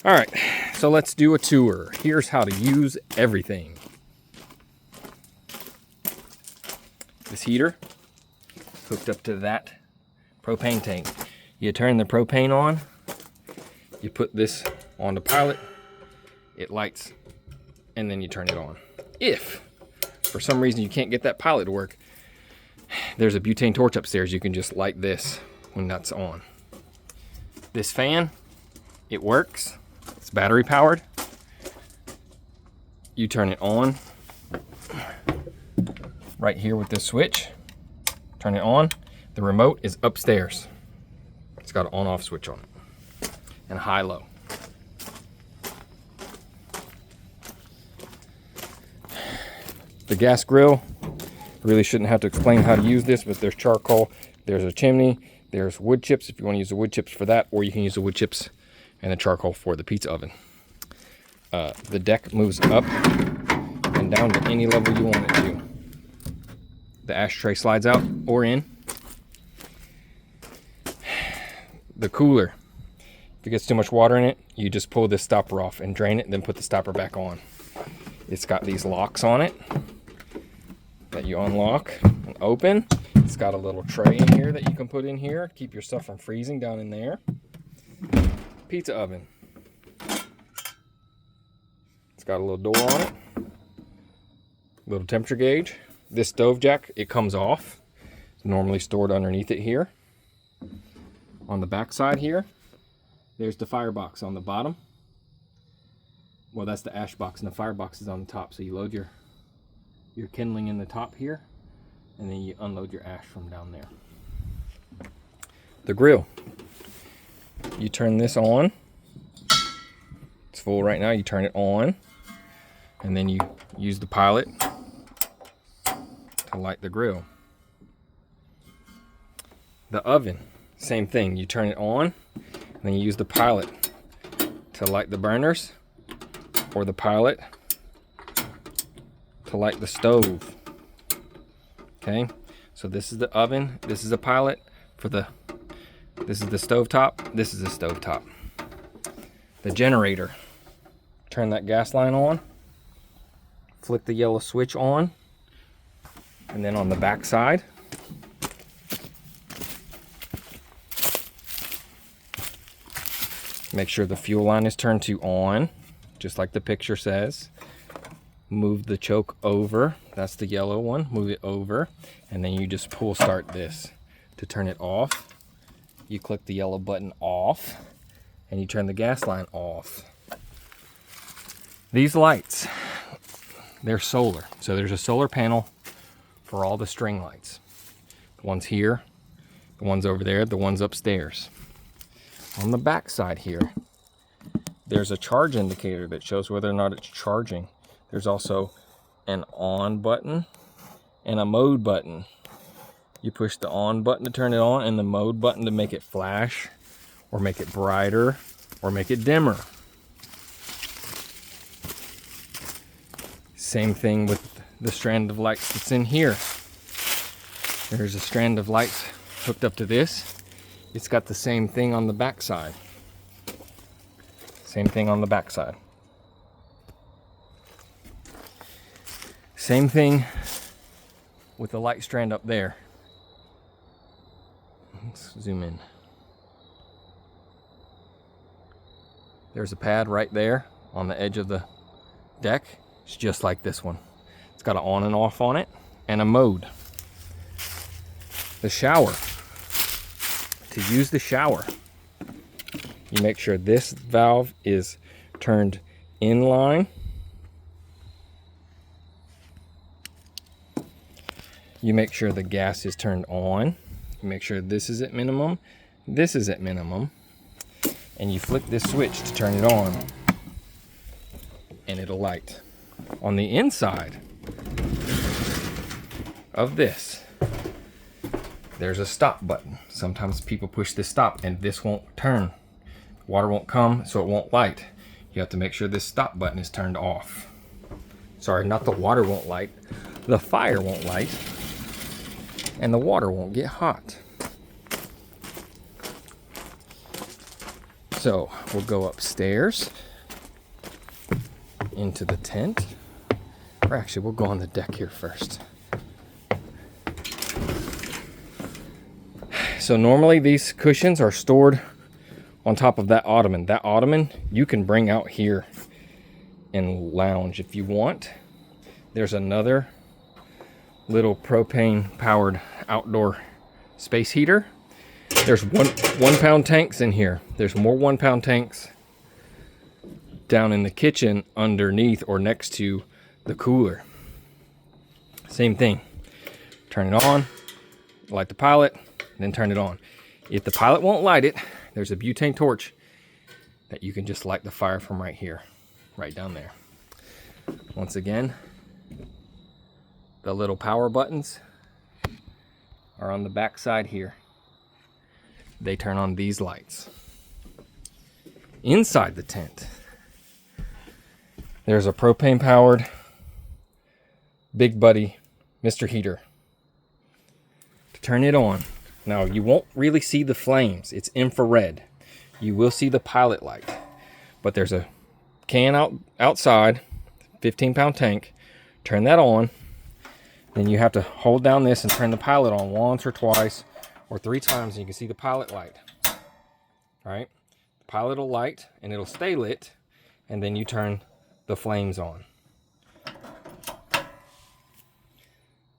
All right, so let's do a tour. Here's how to use everything. This heater hooked up to that propane tank. You turn the propane on, you put this on the pilot, it lights, and then you turn it on. If for some reason you can't get that pilot to work, there's a butane torch upstairs. You can just light this when that's on. This fan, it works. It's battery powered. You turn it on right here with this switch. Turn it on. The remote is upstairs. It's got an on-off switch on it and high-low. The gas grill, really shouldn't have to explain how to use this, but there's charcoal, there's a chimney, there's wood chips if you want to use the wood chips for that, or you can use the wood chips and the charcoal for the pizza oven. The deck moves up and down to any level you want it to. The ashtray slides out or in. The cooler, if it gets too much water in it, you just pull this stopper off and drain it, then put the stopper back on. It's got these locks on it that you unlock and open. It's got a little tray in here that you can put in here, keep your stuff from freezing down in there. Pizza oven. It's got a little door on it, little temperature gauge. This stove jack, it comes off. It's normally stored underneath it here. On the back side here, there's the firebox on the bottom. Well, that's the ash box, and the firebox is on the top. So you load your kindling in the top here, and then you unload your ash from down there. The grill. You turn this on. It's full right now. You turn it on, and then you use the pilot to light the grill. The oven, same thing. You turn it on, and then you use the pilot to light the burners, or the pilot to light the stove. Okay, so this is the oven, this is the pilot for this is the stovetop, this is the stovetop. The generator, turn that gas line on, flick the yellow switch on, and then on the back side, make sure the fuel line is turned to on, just like the picture says. Move the choke over, that's the yellow one, move it over, and then you just pull start this. To turn it off, you click the yellow button off, and you turn the gas line off. These lights, they're solar. So there's a solar panel for all the string lights. The ones here, the ones over there, the ones upstairs. On the back side here, there's a charge indicator that shows whether or not it's charging. There's also an on button and a mode button. You push the on button to turn it on and the mode button to make it flash or make it brighter or make it dimmer. Same thing with the strand of lights that's in here. There's a strand of lights hooked up to this. It's got the same thing on the back side. Same thing on the back side. Same thing with the light strand up there. Let's zoom in. There's a pad right there on the edge of the deck. It's just like this one. It's got an on and off on it and a mode. The shower. To use the shower, you make sure this valve is turned in line. You make sure the gas is turned on. You make sure this is at minimum, this is at minimum, and you flick this switch to turn it on, and it'll light. On the inside of this, there's a stop button. Sometimes people push this stop and this won't turn. Water won't come, so it won't light. You have to make sure this stop button is turned off. Sorry, not the water won't light, the fire won't light, and the water won't get hot. So we'll go upstairs into the tent. Or actually, we'll go on the deck here first. So normally these cushions are stored on top of that ottoman. That ottoman you can bring out here and lounge if you want. There's another little propane powered outdoor space heater. There's one pound tanks in here. There's more 1 pound tanks down in the kitchen underneath or next to the cooler. Same thing. Turn it on, light the pilot, then turn it on. If the pilot won't light it, there's a butane torch that you can just light the fire from right here, right down there. Once again, the little power buttons are on the back side here. They turn on these lights. Inside the tent, there's a propane powered Big Buddy Mr. Heater. To turn it on, now you won't really see the flames. It's infrared. You will see the pilot light, but there's a can outside, 15 pound tank. Turn that on. Then you have to hold down this and turn the pilot on once or twice or 3 times, and you can see the pilot light. All right, the pilot will light and it'll stay lit, and then you turn the flames on.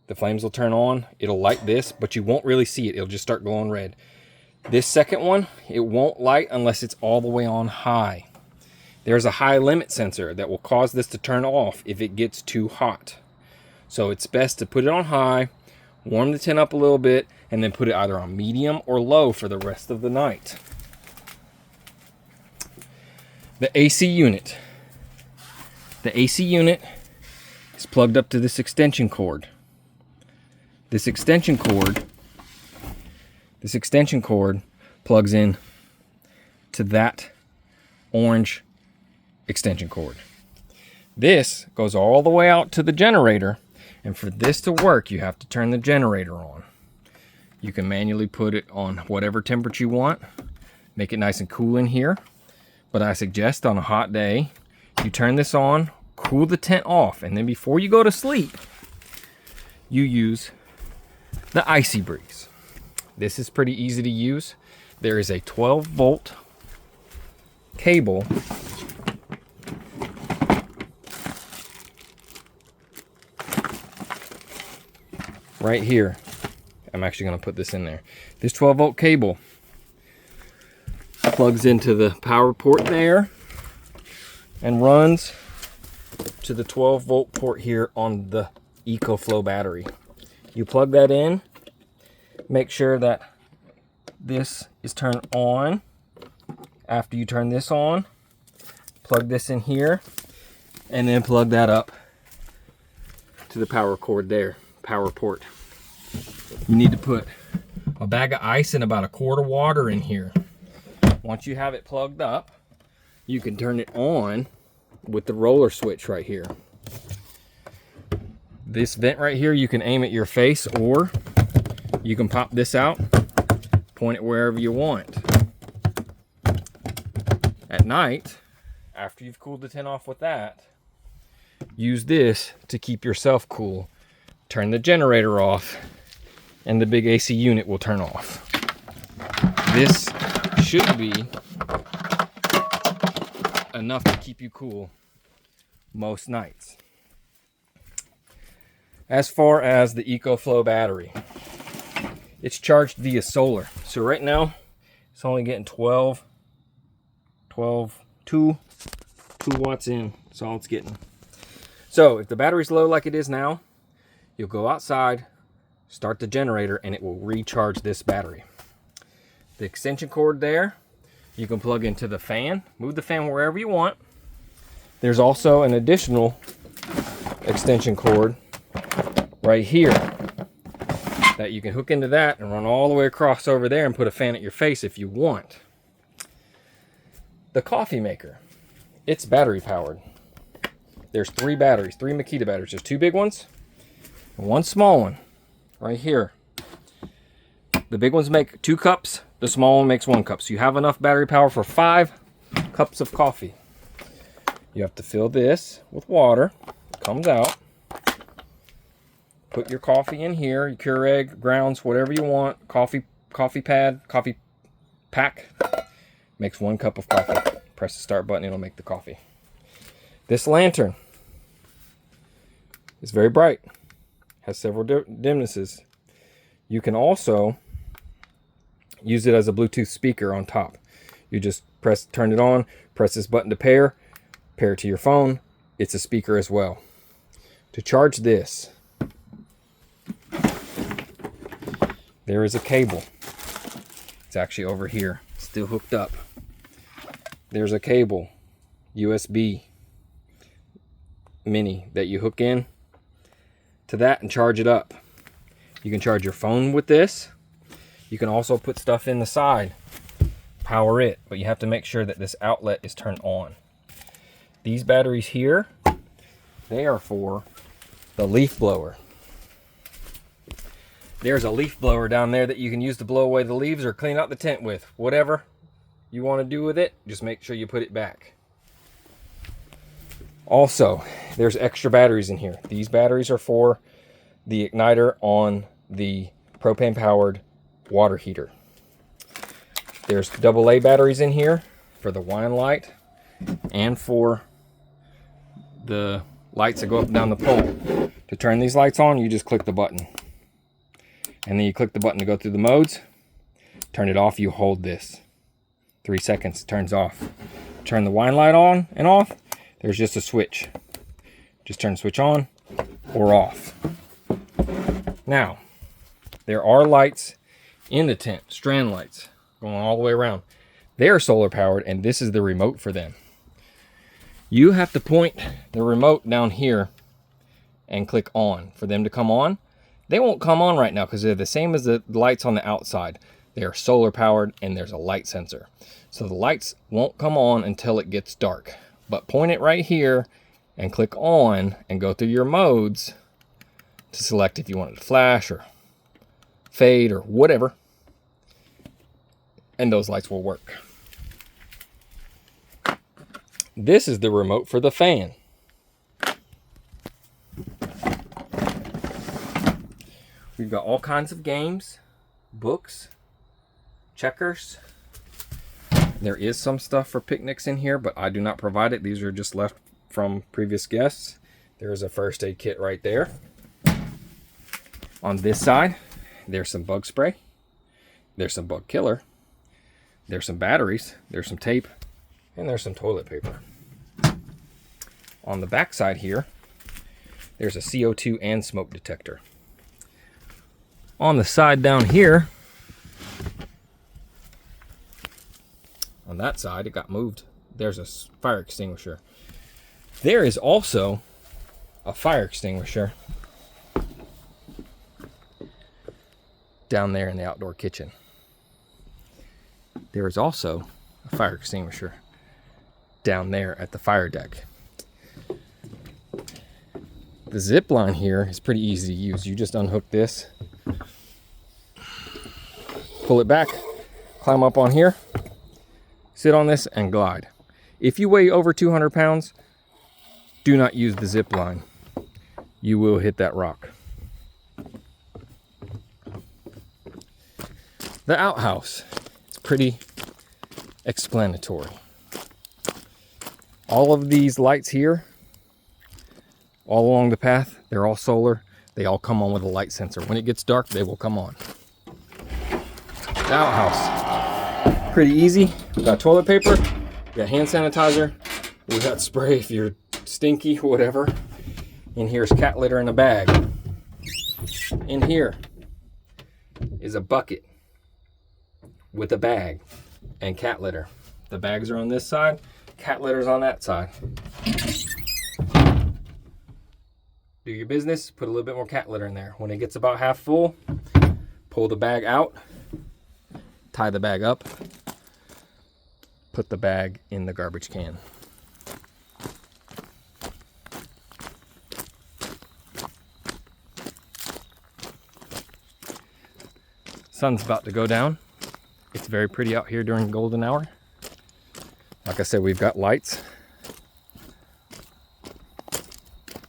The flames will turn on, it'll light this, but you won't really see it. It'll just start glowing red. This second one, it won't light unless it's all the way on high. There's a high limit sensor that will cause this to turn off if it gets too hot. So it's best to put it on high, warm the tent up a little bit, and then put it either on medium or low for the rest of the night. The AC unit. The AC unit is plugged up to this extension cord. This extension cord plugs in to that orange extension cord. This goes all the way out to the generator, and for this to work, you have to turn the generator on. You can manually put it on whatever temperature you want, make it nice and cool in here, but I suggest on a hot day, you turn this on, cool the tent off, and then before you go to sleep, you use the Icy Breeze. This is pretty easy to use. There is a 12 volt cable right here. I'm actually going to put this in there. This 12 volt cable plugs into the power port there and runs to the 12 volt port here on the EcoFlow battery. You plug that in, make sure that this is turned on. After you turn this on, plug this in here, and then plug that up to the power cord there, power port. You need to put a bag of ice and about a quart of water in here. Once you have it plugged up, you can turn it on with the roller switch right here. This vent right here, you can aim at your face, or you can pop this out, point it wherever you want. At night, after you've cooled the tent off with that, use this to keep yourself cool. Turn the generator off, and the big AC unit will turn off. This should be enough to keep you cool most nights. As far as the EcoFlow battery, it's charged via solar. So right now, it's only getting 2 watts in. That's all it's getting. So if the battery's low like it is now, you'll go outside, start the generator, and it will recharge this battery. The extension cord there, you can plug into the fan, move the fan wherever you want. There's also an additional extension cord right here that you can hook into that and run all the way across over there and put a fan at your face if you want. The coffee maker, it's battery powered. There's 3 batteries, 3 Makita batteries. There's 2 big ones and 1 small one right here. The big ones make 2 cups, The small one makes 1 cup. So you have enough battery power for 5 cups of coffee. You have to fill this with water. It comes out. Put your coffee in here, your Keurig, grounds, whatever you want. Coffee pad, coffee pack. Makes 1 cup of coffee. Press the start button, it'll make the coffee. This lantern is very bright. Has several dimnesses. You can also use it as a Bluetooth speaker on top. You just turn it on, press this button to pair it to your phone. It's a speaker as well. To charge this, there is a cable. It's actually over here, still hooked up. There's a cable, USB mini, that you hook in to that and charge it up. You can charge your phone with this. You can also put stuff in the side, power it, but you have to make sure that this outlet is turned on. These batteries here, they are for the leaf blower. There's a leaf blower down there that you can use to blow away the leaves or clean out the tent with. Whatever you want to do with it, just make sure you put it back. Also, there's extra batteries in here. These batteries are for the igniter on the propane powered water heater. There's AA batteries in here for the wine light and for the lights that go up and down the pole. To turn these lights on, you just click the button. And then you click the button to go through the modes. Turn it off, you hold this. 3 seconds, turns off. Turn the wine light on and off. There's just a switch. Just turn the switch on or off. Now, there are lights in the tent, strand lights, going all the way around. They are solar powered, and this is the remote for them. You have to point the remote down here and click on for them to come on. They won't come on right now because they're the same as the lights on the outside. They are solar powered and there's a light sensor. So the lights won't come on until it gets dark. But point it right here and click on and go through your modes to select if you want it to flash or fade or whatever. And those lights will work. This is the remote for the fan. We've got all kinds of games, books, checkers. There is some stuff for picnics in here, but I do not provide it. These are just left from previous guests. There is a first aid kit right there. On this side, there's some bug spray. There's some bug killer. There's some batteries. There's some tape. And there's some toilet paper. On the back side here, there's a CO2 and smoke detector. On the side down here, on that side, it got moved. There's a fire extinguisher. There is also a fire extinguisher down there in the outdoor kitchen. There is also a fire extinguisher down there at the fire deck. The Zipline here is pretty easy to use. You just unhook this, pull it back, climb up on here, sit on this, and glide. If you weigh over 200 pounds, do not use the Zipline. You will hit that rock. The outhouse, it's pretty explanatory. All of these lights here, all along the path, they're all solar. They all come on with a light sensor. When it gets dark, they will come on. The outhouse, pretty easy. We got toilet paper, we got hand sanitizer, we got spray if you're stinky, whatever. And here's cat litter in a bag. In here is a bucket with a bag and cat litter. The bags are on this side, cat litter's on that side. Do your business, put a little bit more cat litter in there. When it gets about half full, pull the bag out, tie the bag up, put the bag in the garbage can. Sun's about to go down. It's very pretty out here during golden hour. Like I said, we've got lights.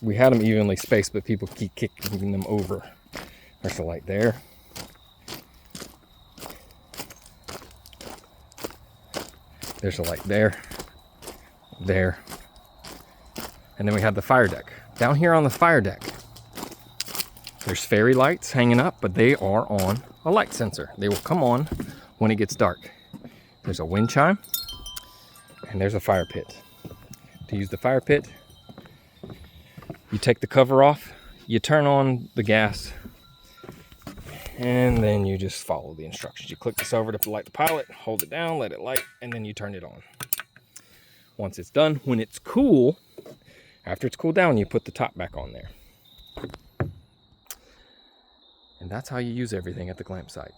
We had them evenly spaced, but people keep kicking them over. There's a light there. There's a light there. There. And then we have the fire deck. Down here on the fire deck, there's fairy lights hanging up, but they are on a light sensor. They will come on when it gets dark. There's a wind chime, and there's a fire pit. To use the fire pit, you take the cover off, you turn on the gas, and then you just follow the instructions. You click this over to light the pilot, hold it down, let it light, and then you turn it on. Once it's done, when it's cool, after it's cooled down, you put the top back on there. And that's how you use everything at the glampsite.